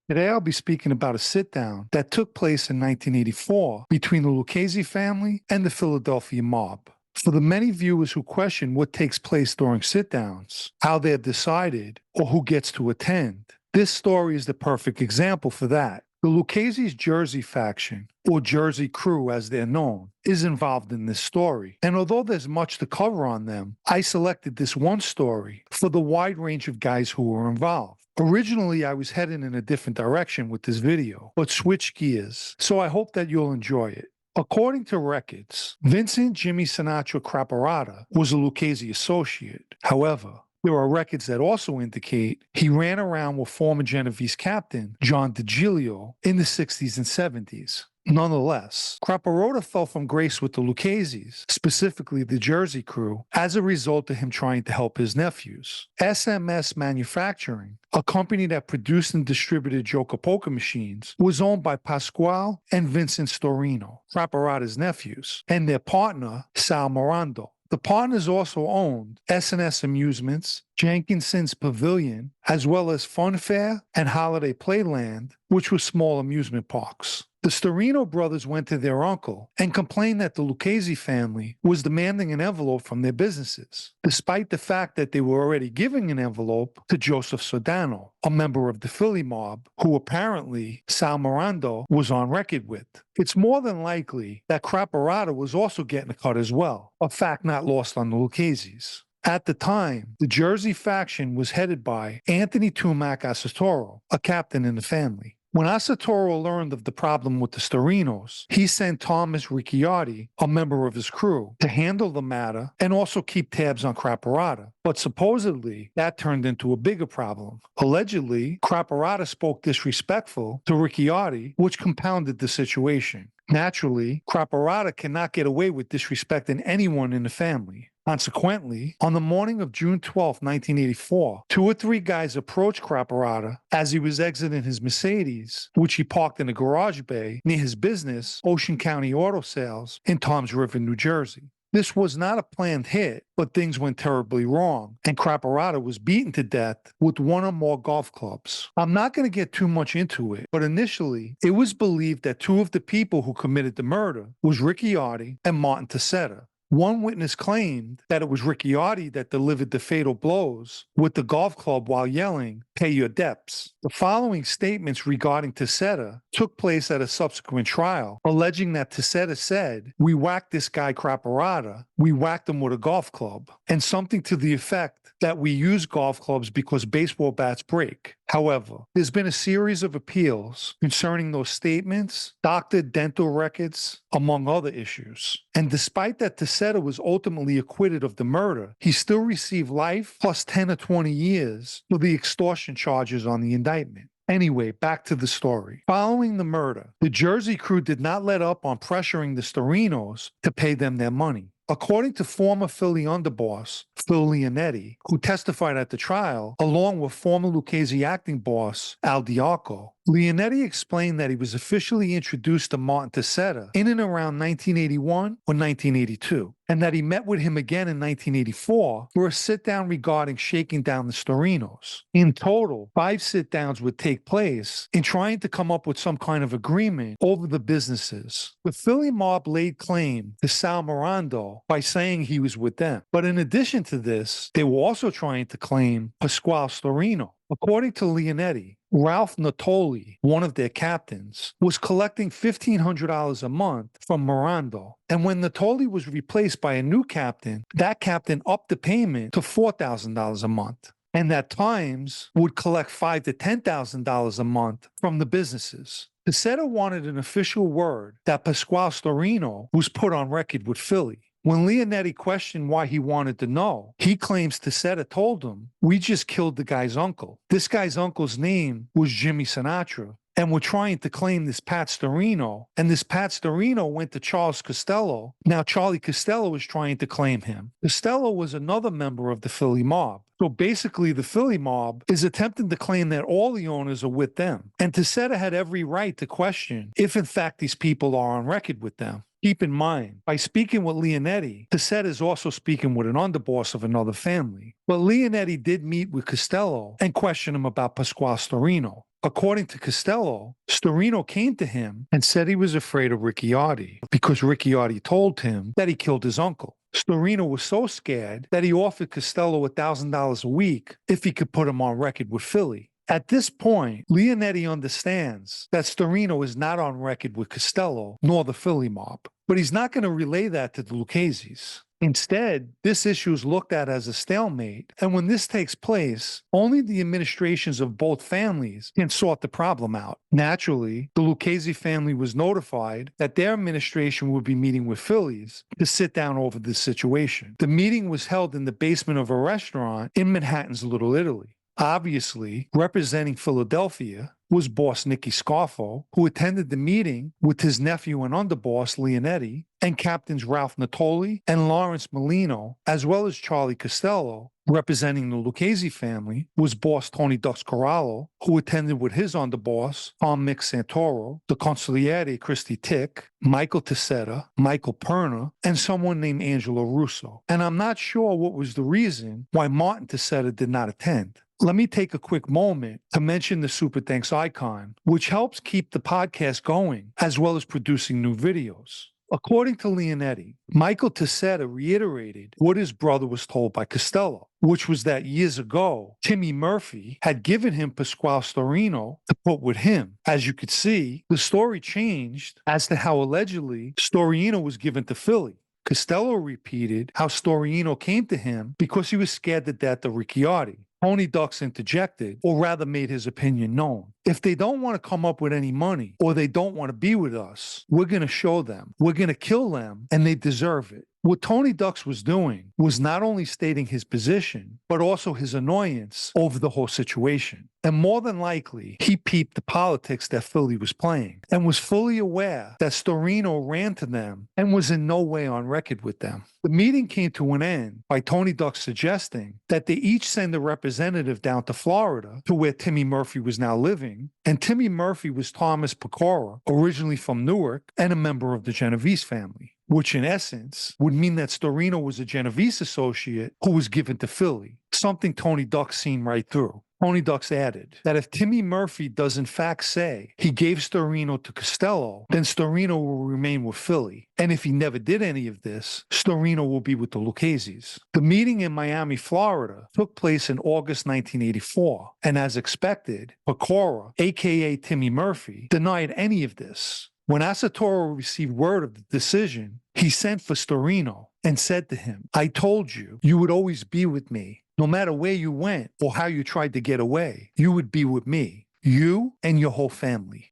Today I'll be speaking about a sit-down that took place in 1984 between the Lucchese family and the Philadelphia mob. For the many viewers who question what takes place during sit-downs, how they're decided, or who gets to attend, this story is the perfect example for that. The Lucchese's Jersey faction, or Jersey crew as they're known, is involved in this story. And although there's much to cover on them, I selected this one story for the wide range of guys who were involved. Originally, I was heading in a different direction with this video, but switched gears, so I hope that you'll enjoy it. According to records, Vincent Jimmy Sinatra Karada was a Lucchese associate. However, there are records that also indicate he ran around with former Genovese captain John DiGilio in the 60s and 70s. Nonetheless, Karada fell from grace with the Luccheses, specifically the Jersey crew, as a result of him trying to help his nephews. SMS Manufacturing, a company that produced and distributed Joker poker machines, was owned by Pasquale and Vincent Sterinos, Karada's nephews, and their partner, Sal Morando. The partners also owned S&S Amusements, Jenkinson's Pavilion, as well as Funfair and Holiday Playland, which were small amusement parks. The Sterinos brothers went to their uncle and complained that the Lucchese family was demanding an envelope from their businesses, despite the fact that they were already giving an envelope to Joseph Sitdown, a member of the Philly mob, who apparently Sal Morando was on record with. It's more than likely that Karada was also getting a cut as well, a fact not lost on the Luccheses. At the time, the Jersey faction was headed by Anthony Tumac Asatoro, a captain in the family. When Asatoro learned of the problem with the Sterinos, he sent Thomas Ricciardi, a member of his crew, to handle the matter and also keep tabs on Karada. But supposedly, that turned into a bigger problem. Allegedly, Karada spoke disrespectful to Ricciardi, which compounded the situation. Naturally, Karada cannot get away with disrespecting anyone in the family. Consequently, on the morning of June 12, 1984, 2 or 3 guys approached Karada as he was exiting his Mercedes, which he parked in a garage bay near his business, Ocean County Auto Sales, in Toms River, New Jersey. This was not a planned hit, but things went terribly wrong, and Karada was beaten to death with 1 or more golf clubs. I'm not going to get too much into it, but initially, it was believed that 2 of the people who committed the murder was Ricciardi and Martin Tessetta. One witness claimed that it was Ricciardi that delivered the fatal blows with the golf club while yelling, "Pay your debts." The following statements regarding Tessetta took place at a subsequent trial, alleging that Tessetta said, "We whacked this guy Karada, we whacked him with a golf club," and something to the effect that we use golf clubs because baseball bats break. However, there's been a series of appeals concerning those statements, doctored dental records, among other issues. And despite that Tessetta was ultimately acquitted of the murder, he still received life plus 10 or 20 years for the extortion charges on the indictment. Anyway, back to the story. Following the murder, the Jersey crew did not let up on pressuring the Sterinos to pay them their money. According to former Philly underboss Phil Leonetti, who testified at the trial, along with former Lucchese acting boss Al Diaco, Leonetti explained that he was officially introduced to Martin Tessetta in and around 1981 or 1982, and that he met with him again in 1984 for a sit-down regarding shaking down the Sterinos. In total, 5 sit-downs would take place in trying to come up with some kind of agreement over the businesses. The Philly mob laid claim to Sal Morando by saying he was with them. But in addition to this, they were also trying to claim Pasquale Sterinos. According to Leonetti, Ralph Natoli, one of their captains, was collecting $1,500 a month from Morando. And when Natoli was replaced by a new captain, that captain upped the payment to $4,000 a month, and at times would collect $5,000 to $10,000 a month from the businesses. Tessetta wanted an official word that Pasquale Sterinos was put on record with Philly. When Leonetti questioned why he wanted to know, he claims Tessetta told him, "We just killed the guy's uncle." This guy's uncle's name was Jimmy Sinatra, and we're trying to claim this Pat Sterinos, and this Pat Sterinos went to Charles Costello. Now Charlie Costello is trying to claim him. Costello was another member of the Philly mob. So basically, the Philly mob is attempting to claim that all the owners are with them. And Tessetta had every right to question if in fact these people are on record with them. Keep in mind, by speaking with Leonetti, Tessetta is also speaking with an underboss of another family. But Leonetti did meet with Costello and question him about Pasquale Sterinos. According to Costello, Sterinos came to him and said he was afraid of Ricciardi because Ricciardi told him that he killed his uncle. Sterinos was so scared that he offered Costello $1,000 a week if he could put him on record with Philly. At this point, Leonetti understands that Sterinos is not on record with Costello nor the Philly mob, but he's not going to relay that to the Lucchese's. Instead, this issue is looked at as a stalemate, and when this takes place, only the administrations of both families can sort the problem out. Naturally, the Lucchese family was notified that their administration would be meeting with Philly's to sit down over this situation. The meeting was held in the basement of a restaurant in Manhattan's Little Italy. Obviously, representing Philadelphia was boss Nicky Scarfo, who attended the meeting with his nephew and underboss Leonetti, and captains Ralph Natoli and Lawrence Molino, as well as Charlie Costello. Representing the Lucchese family was boss Tony Dux Corallo, who attended with his underboss, Tom Mick Santoro, the consigliere Christy Tick, Michael Tessetta, Michael Perna, and someone named Angelo Russo. And I'm not sure what was the reason why Martin Tessetta did not attend. Let me take a quick moment to mention the Super Thanks icon, which helps keep the podcast going, as well as producing new videos. According to Leonetti, Michael Tessetta reiterated what his brother was told by Costello, which was that years ago, Timmy Murphy had given him Pasquale Sterinos to put with him. As you could see, the story changed as to how allegedly Sterinos was given to Philly. Costello repeated how Sterinos came to him because he was scared to death of Ricciardi. Tony Dux interjected, or rather made his opinion known. If they don't want to come up with any money, or they don't want to be with us, we're going to show them. We're going to kill them, and they deserve it. What Tony Dux was doing was not only stating his position, but also his annoyance over the whole situation. And more than likely, he peeped the politics that Philly was playing and was fully aware that Sterinos ran to them and was in no way on record with them. The meeting came to an end by Tony Dux suggesting that they each send a representative down to Florida to where Timmy Murphy was now living. And Timmy Murphy was Thomas Pecora, originally from Newark and a member of the Genovese family, which in essence would mean that Sterinos was a Genovese associate who was given to Philly, something Tony Dux seen right through. Tony Dux added that if Timmy Murphy does in fact say he gave Sterinos to Costello, then Sterinos will remain with Philly. And if he never did any of this, Sterinos will be with the Lucchese's. The meeting in Miami, Florida took place in August 1984, and as expected, Pecora, aka Timmy Murphy, denied any of this. When Asatoro received word of the decision, he sent for Sterinos and said to him, "I told you, you would always be with me. No matter where you went or how you tried to get away, you would be with me, you and your whole family."